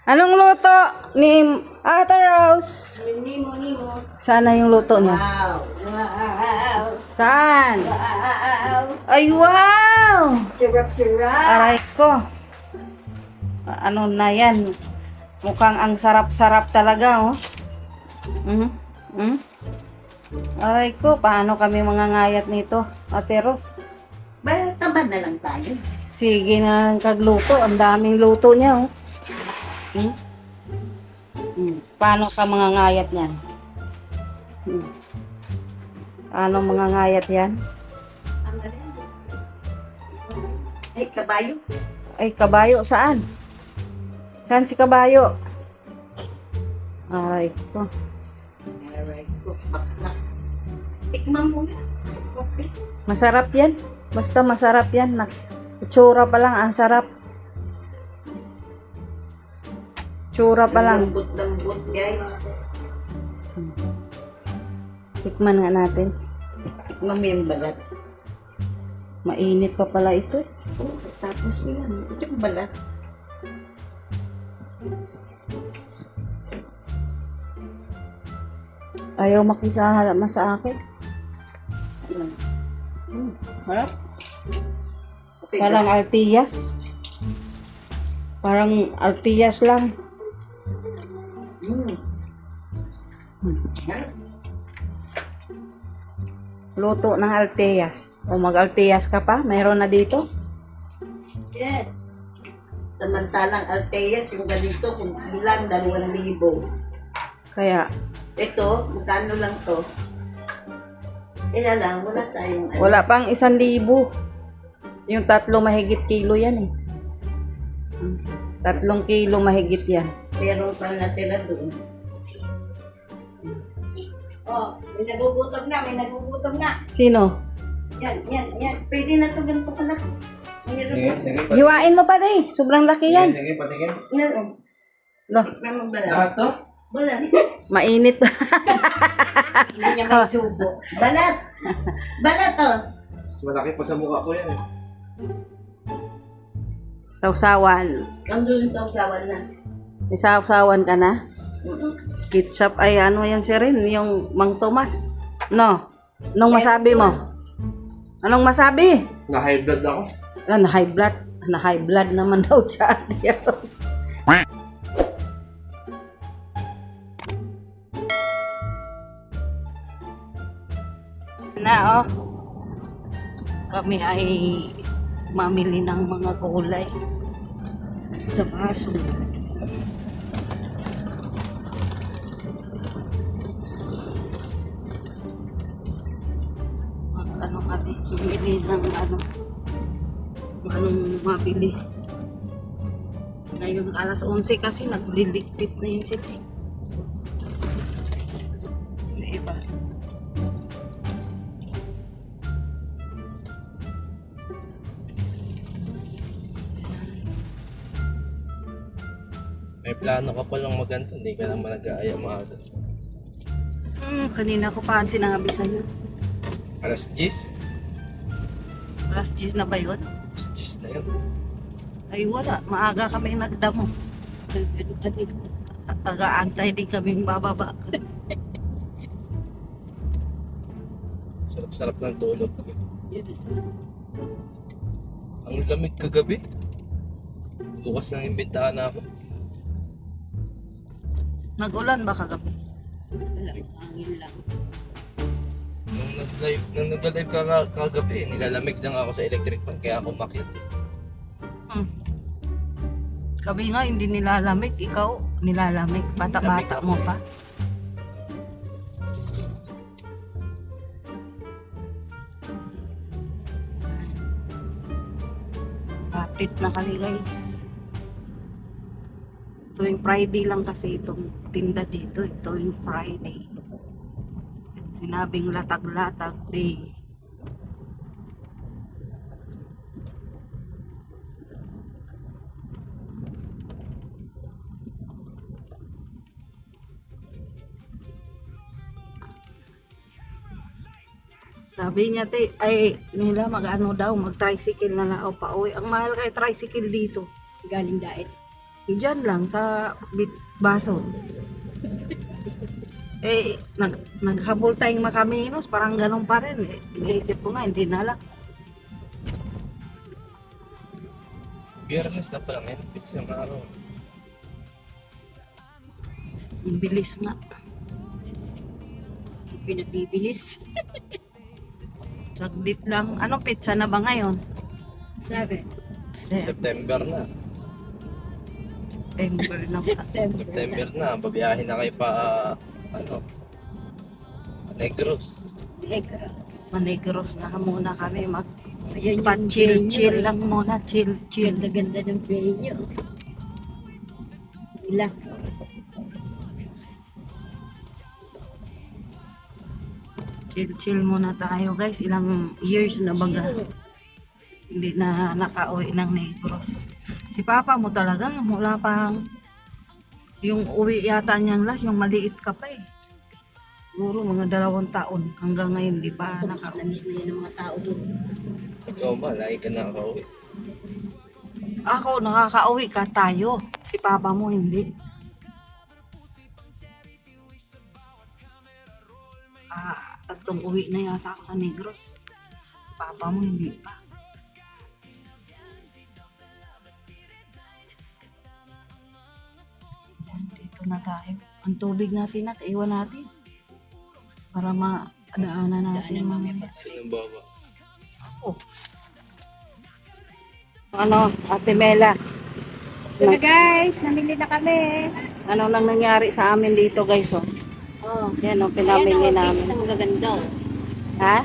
Anong luto ni Ate Rose? Nimo. Sana yung luto niya. Wow. Saan? Wow. Ay, wow! Sarap. Aray ko. Ano na yan? Mukhang ang sarap-sarap talaga, oh. Aray ko, paano kami mangangayat nito, Ate Rose? Tamad na lang tayo. Sige na lang kagluto. Ang daming luto niya, oh. Paano ka mangangayat niyan? Paano mangangayat yan? Ano rin? Ay, kabayo. Ay, kabayo, saan? Saan si kabayo? Aray ko. Alright. Bakla. Tikman mo nga. Okay. Masarap yan. Basta masarap yan. Tsura pa lang, ang sarap. Tsura pa lang. Lambot, guys. Tikman nga natin. Tikman mo yung balat. Mainit pa pala ito. Oh, tapos mo yan. Ito yung balat. Ayaw makisama sa akin. Harap? Okay, Parang altiyas. Parang altiyas lang. Luto ng altiyas. O mag-altiyas ka pa? Mayroon na dito? Yes. Samantalang Alteas, yung ganito, kung ilang, 2,000. Kaya, Ito, magkano lang to? Kaya lang, wala tayong ano. wala pang 1,000. Yung 3 mahigit kilo yan eh. 3 kilo mahigit yan. Pero pang natira doon. Oh, may nagugutom na. Sino? Yan. Pwede na to ganito ka na. Sige. Hiwain mo pa eh. Sobrang laki yan. Sige, patingin. Lo, Tikman mo balat. Lahat to? Balat. mainit. Hindi niya may subo. Balat. Balat to. Mas malaki pa sa mukha ko yan eh. Sausawan. Nandun sa usawan na. May sausawan ka na? Mm-mm. Ketchup ay ano yan si Rin, yung Mang Tomas. No? Anong masabi mo? Anong masabi? Na-high blood ako. Na-high blood. Na-high blood naman daw siya. Na oh. Kami ay mamili ng mga gulay sa baso. Ano kami, bumili ng anong mabili. Ngayon alas 11 kasi nagliligpit na yun sila. Diba? May plano ka palang maganto, hindi ka naman nag-aaya maaga. Kanina ko pa sinabi sa'yo. Alas 10? Alas 10 na ba yun? Alas 10 na yun. Ay wala, maaga kami nagdamo. Aga-antay din kaming bababa. Sarap-sarap ng tulog. Ang lamig kagabi. Bukas ng imbentahan na ako. Nag-ulan ba kagabi? Wala, hangin lang. Nung nag-live ka kagabi, nilalamig lang ako sa electric fan kaya ako umakyat. Kami nga hindi nilalamig, ikaw nilalamig. Bata-bata mo pa. Kapit na kami guys. Tuwing Friday lang kasi itong tinda dito. Ito yung Friday. Sinabing latag-latag day. Sabi niya, nila mag-ano daw, mag-tricycle na lang pa uwi. Ang mahal kay tricycle dito. Galing daet. Diyan lang sa baso. Naghabol tayong makaminos, parang ganun pa rin. Iniisip ko nga, hindi na lang. Biyernes na pa lang yan. Bilis ng araw. Ang bilis nga. Pinabibilis. Saglit lang. Anong pizza na ba ngayon? Sabi, September na. September na ba? September na. Babiyahin na kayo pa, Negros. Negros. Manegros na muna kami. Ayan yung Pa-chill-chill venue, lang muna. Chill-chill. Ganda-ganda ng venue. Nila. Chill-chill muna tayo guys. Ilang years na baga. Hindi na nakauwi ng Negros. Si Papa mo talaga, mula pang yung uwi yata niyang last, yung maliit ka pa eh. Siguro mga 2 taon. Hanggang ngayon, di pa Miss na nakauwi. miss na yun ng mga tao doon. Ikaw ba? Lagi ka nakakauwi. Ako, nakakauwi ka tayo. Si Papa mo, hindi. Tatlong uwi na yata ako sa Negros. Si Papa mo, hindi pa. Yan, dito na tayo. Ang tubig natin at iwan natin. Para madaanan natin mamaya. Sino ba ba? Ako. Ano, Ate Mela? Hello guys, namili na kami. Ano nang nangyari sa amin dito guys, oh? Oh, Yan, oh, pinamili namin. Ang gaganda oh. Ha?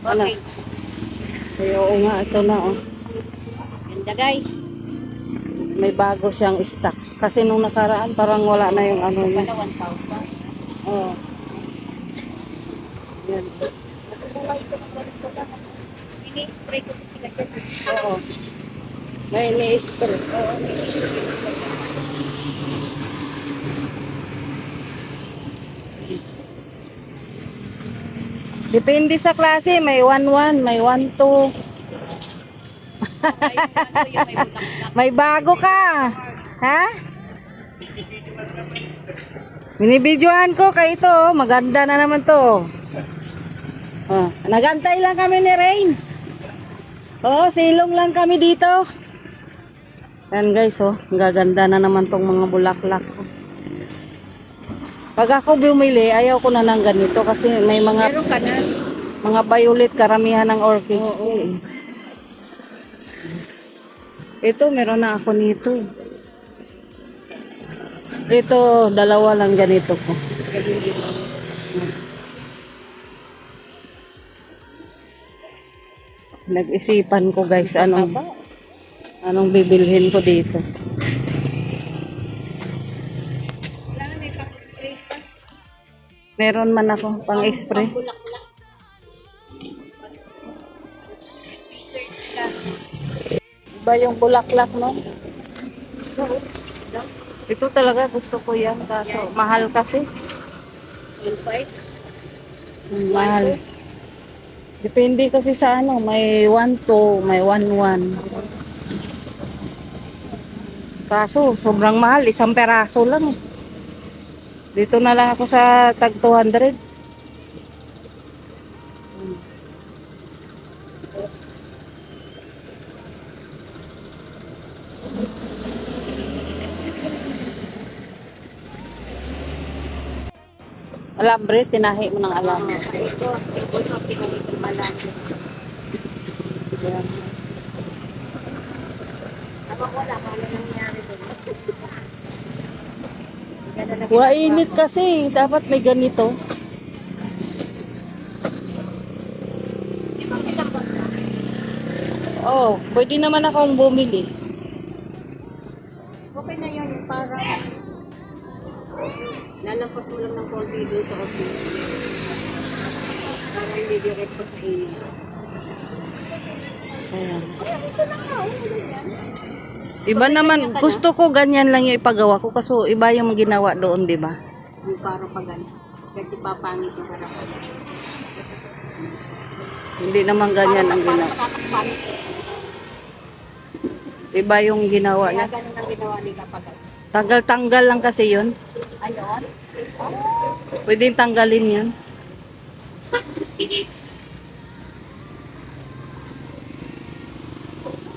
Ano? Okay. Ay, oo nga, ito na, oh. Ganda guys. May bago siyang stock. Kasi nung nakaraan, parang wala na yung ano niya. Pala 1,000. Oo. Yan. Ini-spray ko sila dyan. Oo. May ini-spray. Oo. Depende sa klase. May 1-1, may 1-2. May bago ka. Ha? Binibidyohan ko kay ito. Maganda na naman to. Oh, nagantay lang kami ni Rain. Oh, silong lang kami dito. Yan guys, oh. Ang gaganda na naman tong mga bulaklak. Pag ako bumili, ayaw ko na ng ganito kasi may Meron ka na. mga violet karamihan ng orchids ko eh. Ito, meron na ako nito. Ito, 2 lang ganito ko. Nag-isipan ko guys, anong bibilhin ko dito. Wala na may pang-spray pa. Meron man ako pang-spray. Pang-bulaklak. Research ka. Iba yung bulaklak, no? Ito talaga gusto ko yan, kaso mahal kasi. 1,500. Mahal. Depende kasi sa ano, may 1-2, may 1-1. Kaso, sobrang mahal, 1 peraso lang. Dito na lang ako sa tag 200. Alambre, tinahi mo ng alambre. Ito pinamit ko malaki. Habang wala, kala nangyari doon. Wainit kasi, dapat may ganito. Oh, pwede naman akong bumili. Okay na yun, parang lalampas mo lang ng konti doon sa office. Para hindi direct pa sa inyo. Ayan. Iba naman, gusto ko ganyan lang yung ipagawa ko kasi iba yung ginawa doon, di ba? Yung parang pagano. Kasi papangit yung harapan. Hindi naman ganyan ang ginawa. Matatakpan. Iba yung ginawa Kaya niya. ganun ang ginawa nila pag Tanggal-tanggal lang kasi yun. ayun. Pwedeng tanggalin yun.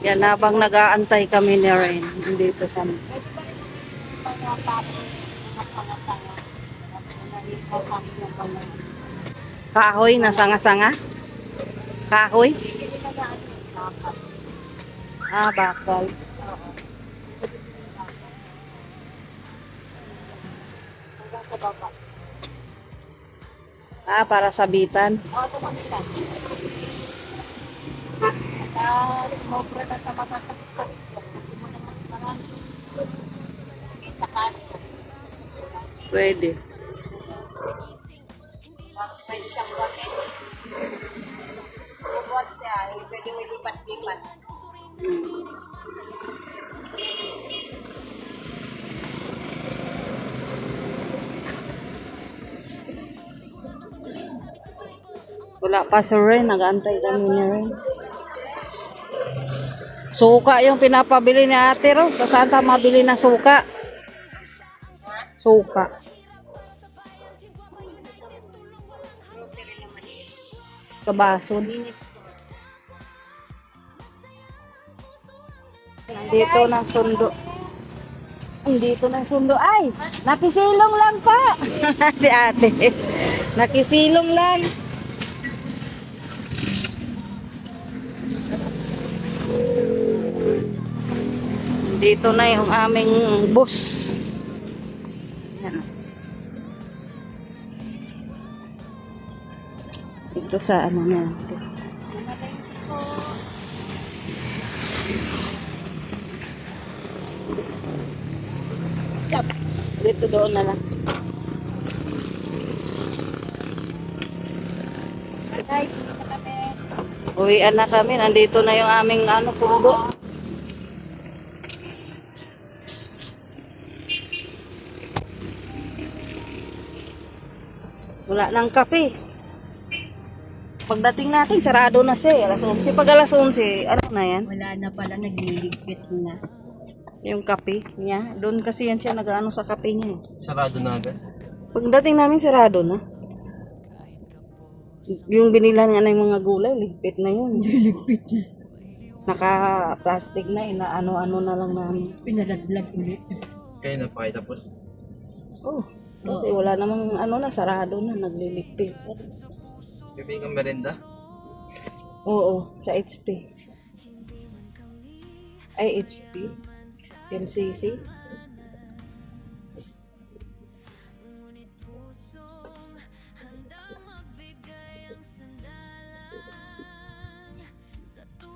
Yan, habang nag-aantay kami ni Rain. Dito kami. Mga papo, mga sanga-sanga. Tapos na pala. Kahoy na sanga-sanga. Kahoy. Hindi nila na ano, dapat. Ah, bakal. Hanggang sa baba. Ah, para sabitan. Oo, tumagilan. At mobra na sa mga sakit-sakit. Hindi mo na mas marami. Sa kanto. Pwede. Pwede siyang buhatin. Bubuhat siya, pwede may lipat-lipat. Wala pa si Rain. Nag-aantay kami ni Rain. Suka yung pinapabili ni Ate Rose. So, saan tayo mabili ng suka? Suka. Sa bason. Dito ng sundo. Dito ng sundo. Ay! Nakisilong lang pa! Si ate. Nakisilong lang. Dito na yung aming bus. Yan. Ito sa ano natin. Stop. Dito doon na lang. Guys, hindi na kami. Uwian na kami. Nandito na yung aming ano, sundo. Wala nang kape. Pagdating natin, sarado na siya. Alas 11. Pag alas 11, ano na yan? Wala na pala, nagliligpit na. Yung kape niya. Doon kasi yan siya nag-ano sa kape niya. Sarado na agad. Pagdating namin, sarado na. Yung binilhan niya na yung mga gulay, ligpit na yun. Ligpit na. Naka-plastic na, ano-ano na lang namin. Pinaladlag ulit. Kaya na pa kayo tapos. Oh, kasi wala namang ano na, sarado na, nagliligpit. Bibigyan kang merenda. Oo, sa HP. Ay, HP. LCC.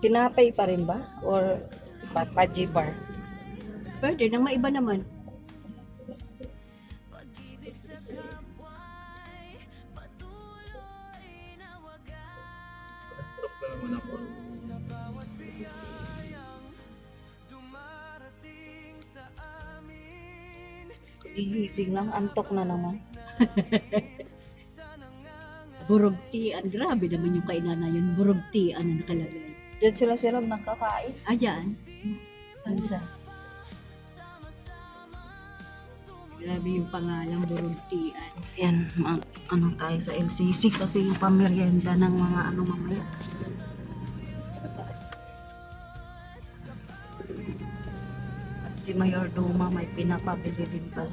Tinapay pa rin ba? Or paji bar? Pwede, nang maiba naman. Stop na naman ako. Gigising lang, antok na naman. Burugtian. Grabe naman yung kainan na yun. Burugtian na nakalagay. Diyan sila si Rob nagkakain. Ah, dyan. Ansa? Grabe yung pangalan, Burugtian. Yan, ano tayo sa LCC kasi yung pamerienda ng mga ano mamaya. At si Mayor Duma may pinapabili din pala.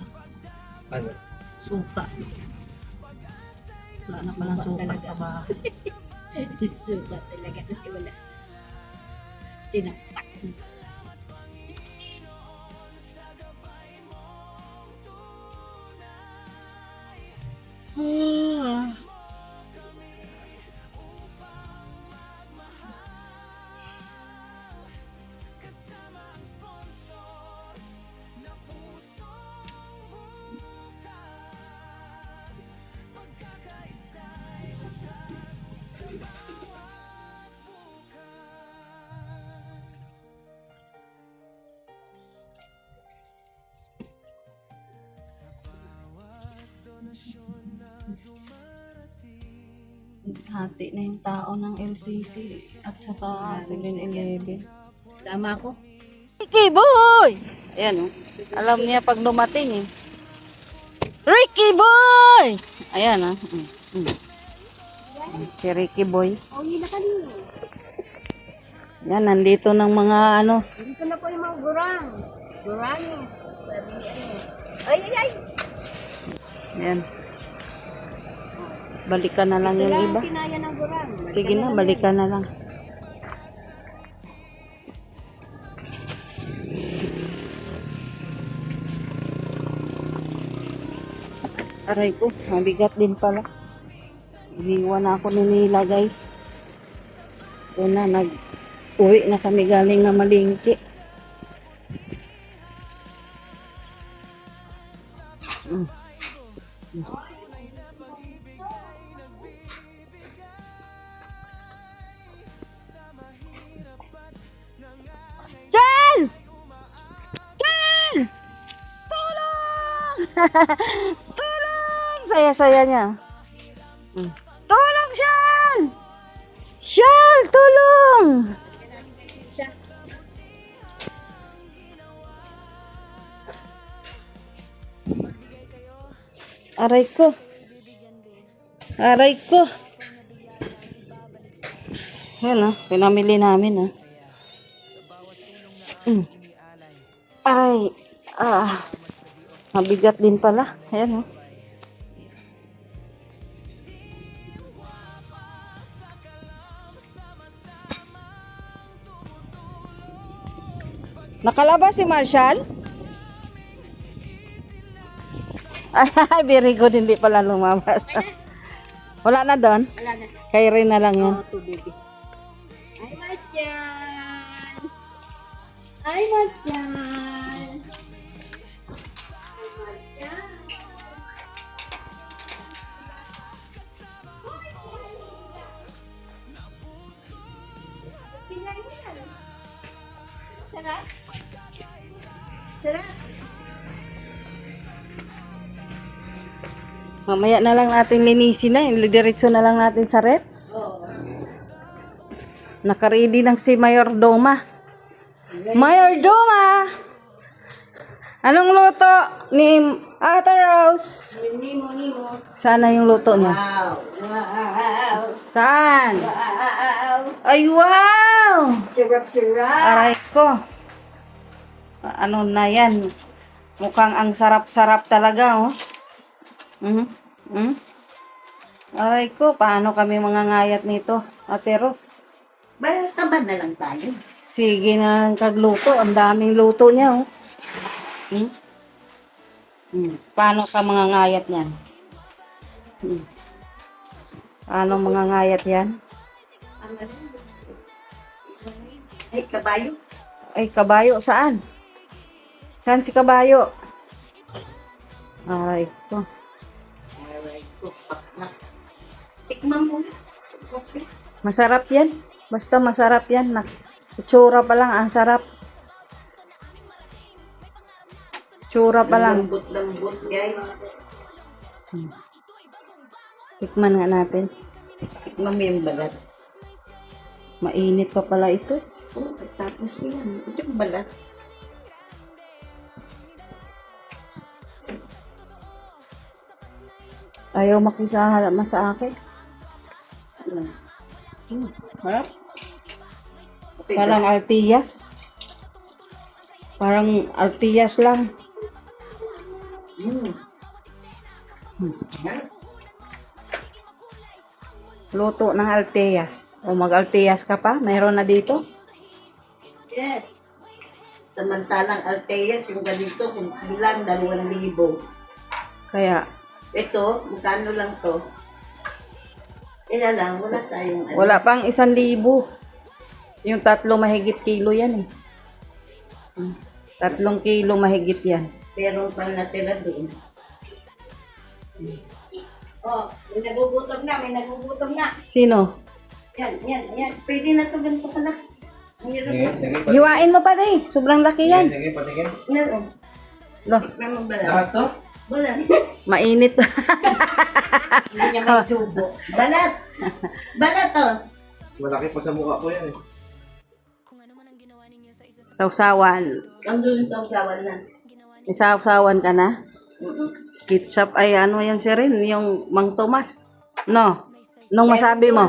Ano? Suka. Wala na palang suka sa bahay. Suka talaga kasi wala. Tinaktak. Hati na yung tao ng LCC at saka 7-Eleven. Tama ko? Ricky Boy! Ayan, oh. Alam niya pag dumating, eh. Ricky Boy! Ayan, ah. Si Ricky Boy. Oh, yun na kanina. Yan, nandito ng mga ano. Dito na po yung mga gurang. Gurangis. Sabi niya ano. Ay, ay, ay! Ayan. Balikan na lang yung Wala iba. ang kinaya ng gurang. Sige na, balikan na lang. Aray ko, mabigat din pala. Iniwan na ako ni Mila, guys. Doon na, nag-uwi na kami galing na malingki. Chal! Chal! Tulong! Tulong! Saya-saya niya. Tulong, Shal! Shal, tulong! Aray ko. Aray ko. Yan, pinamili namin, Aray. Mabigat din pala. Ayan, Nakalabas si Marshall? Ay, very good. Hindi pala lumabas. Wala na doon? Wala na. Kay Rin na lang yan. Oh, to baby. Ay, Marcian! Ay, Marcian! Ay, Marcian! Sarap? Sarap? Mamaya na lang natin linisin na. Diretso na lang natin sa rep. Nakaready ng si Mayordoma. Mayordoma! Anong luto ni Ate Rose? Nimo. Sana yung luto niya. Wow. Wow! Saan? Wow! Ay, wow! Sarap! Aray ko. Ano na yan? Mukhang ang sarap-sarap talaga, oh. Aray ko, paano kami mangangayat nito, Ate Rose? Tamad na lang tayo. Sige na lang kagluto. Ang daming luto niya, oh. Paano ka mangangayat niyan? Paano mangangayat yan? Ay, kabayo. Ay, kabayo, saan? Saan si kabayo? Aray ko. Aray ko, paknak. Tikman mo. Okay. Masarap yan. Basta masarap yan. Itsura pa lang, ang sarap. Tsura pa lang. Lambot, guys. Tikman nga natin. Tikman mo yung balat. Mainit pa pala ito. Oh, tapos yan. Ito yung balat. Ayaw makisama sa akin. Ano? Harap? Okay, Parang Altiyas. Parang Altiyas lang. Harap? Luto ng Altiyas. O mag-Altiyas ka pa? Mayroon na dito? Yes. Samantalang Alteas, yung ganito, kung bilang 2,000. Kaya, Ito, magkano lang to? Kaya lang, wala tayong ano. wala pang 1,000. Yung 3 mahigit kilo yan, eh. 3 kilo mahigit yan. Meron pang natira doon. Oh, may nagugutom na. Sino? Yan. Pwede na to, ganito ka na. Hirap. Hiwain mo pa, eh. Sobrang laki yan. Sige, patingin. No. Lo, Tikman mo balat. Lahat to? Balat. mainit. Hindi niya may subo. Balat. Balat to. Mas malaki pa sa mukha ko yan eh. Sausawan. Nandun sa usawan na. May sausawan ka na? Mm-mm. Ketchup ay ano yan si Rin? Yung Mang Tomas. No? Anong masabi mo?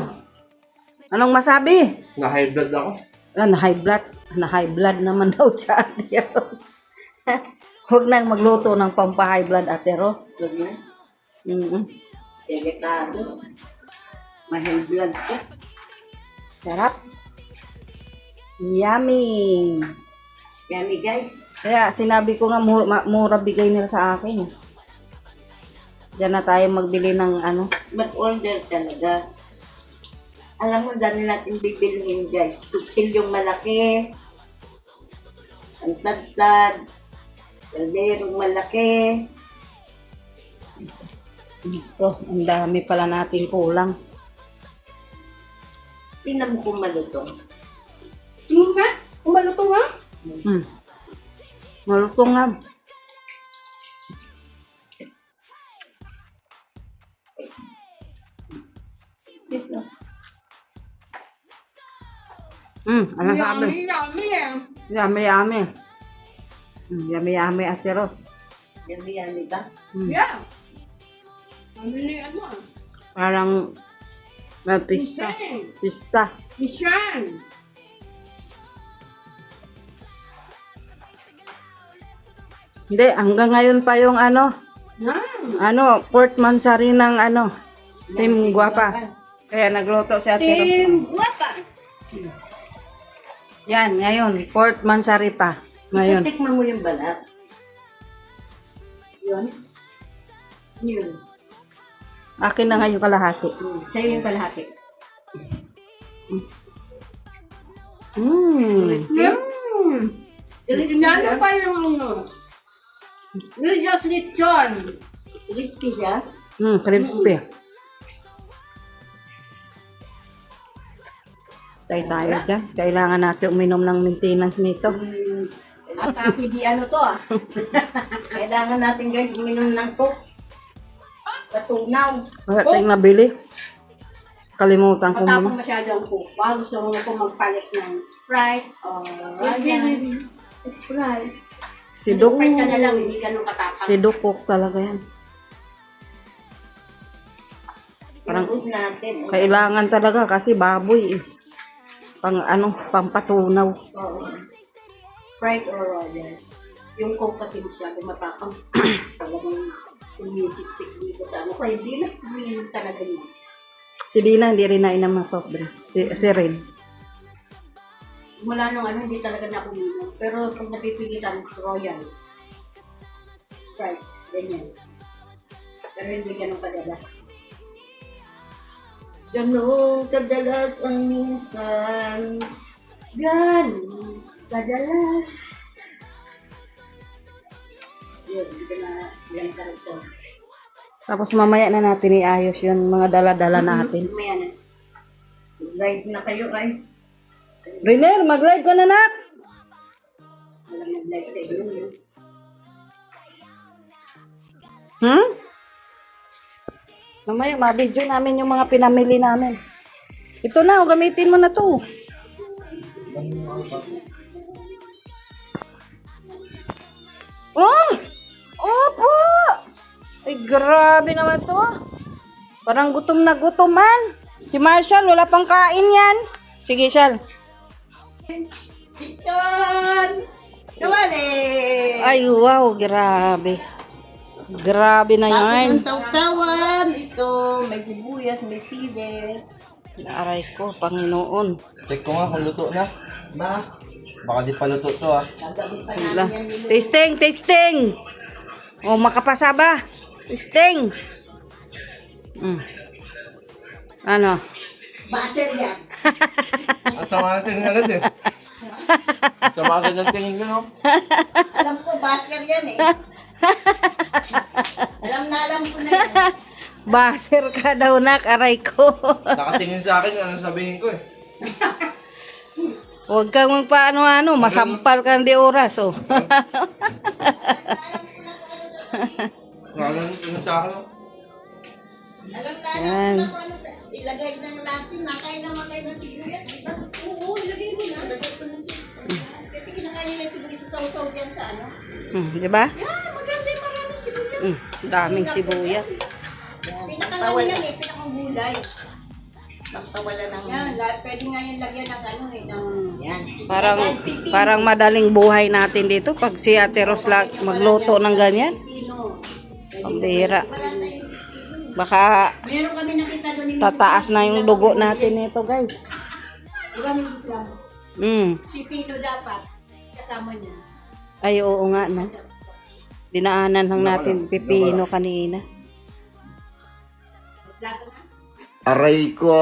Anong masabi? Na-high blood ako. Ah, na-high blood. Na-high blood naman daw siya, Ate Ros. Huwag nang magluto ng pampa-high blood, Ate Ros. Huwag na. Mm-mm. Delikado. Mahal blood ko. Sarap. Yummy. Yummy guys. Kaya sinabi ko nga, mura bigay nila sa akin. Diyan na tayo magbili ng ano. Mag-order talaga. Alam mo, dami natin bibilihin guys. Tupil yung malaki. Ang tad-tad. Kalderong malaki. Ito, ang dami pala nating kulang. Tingnan mo kung malutong. Ha? Kumaluto nga? Malutong nga. Dito. Ano sabi? Yummy eh. Yummy, yummy. Yummy, yummy, Ate Ros. Yummy ba? Yeah. Ano na yung ano ah? Parang may pista. Pista. Mission. Hindi, hanggang ngayon pa yung ano, Port Mansari ng ano, Team Guwapa. Kaya nagluto si Ate Ros. Team Guapa. Yan, ngayon, Port Mansari pa. Ngayon. Tikman mo yung balat. Yun. Yun. Akin na ngayon kalahati. Sa'yo yung kalahati. Ano pa yung ano? Religious lechon. Crispy siya. Crispy. Tayo dyan. Kailangan natin uminom ng maintenance nito. At di ano to ah. Kailangan natin guys uminom ng coke. Patunaw. Wala tayong nabili. Kalimutan ko Matapang muna. masyadong cook. Baka gusto mo po magpalit ng Sprite or Ryan. It's right. Si Duk. Sprite ka na lang, hindi ganun katapang. Si Dukok talaga yan. Parang Inuus natin. kailangan talaga kasi baboy eh. Pampatunaw. Oo. Sprite or Ryan. Yung coke kasi masyadong matapang. Talagang sumisiksik dito sa ano. Kaya hindi na yun talaga yun. Si Dina hindi rin nainom ng soft drink. Si Rin. Mula nung ano, hindi talaga na uminom. Pero pag napipilitan, Royal. Sprite. Ganyan. Pero hindi ganun kadalas. Ganun kadalas ang minsan. Yan! Kadalas. Yun, hindi ko na yan karito. Tapos mamaya na natin iayos yun, mga dala-dala natin. Mamaya na. Live na kayo ay. Riner, mag-live ka na, nak! Walang nag-live sa inyo yun. Mamaya, ma-video namin yung mga pinamili namin. Ito na, gamitin mo na to. Oh! Opo! Ay, grabe naman to. Parang gutom na gutoman. Si Marshall, wala pang kain yan. Sige, Shal. Chichon! Kawali! Ay, wow, grabe. Grabe na Tapos yan. ang sausawan. Ito, may sibuyas, may sili. Aray ko, Panginoon. Check ko nga kung luto na. Ba? Baka di pa luto to ah. Gagawin pa Wala. namin yan nilo. Tasting, tasting. O, makapasa ba? Tasting. Ano? Butter yan. Ang sama ng tingin agad eh. Ang sama agad ng tingin ko no. Alam ko, butter yan eh. Alam ko na yan. Baser ka daw, nak. Aray ko. Nakatingin sa akin, ano sabihin ko eh. Huwag kang magpaano-ano. Masampal ka di oras, oh. Nakatingin sa akin. Alam na Yan. kung ano sa... Ilagay na natin. Nakain naman kayo ng sibuyas. Oo, ilagay mo na. Lagay ko na. Kasi kinakain nila sibuyas sa sausaw dyan sa ano. Di ba? Yan, maganda yung maraming sibuyas. Daming sibuyas. Pinakang yan eh, pinakang gulay. Magpawala ng... Yan, pwede nga yan lagyan ng ano eh, ng... Yan. Parang madaling buhay natin dito pag si Ate Ros magluto ng ganyan. Pino. Ang bira. Baka Meron kami nakita doon ni Mrs. tataas na yung Islam. dugo natin nito, guys. Di ba Mrs. Islam? Pipino dapat. Kasama niya. Ay, oo nga, no? Dinaanan lang natin pipino kanina. Plato na. Aray ko!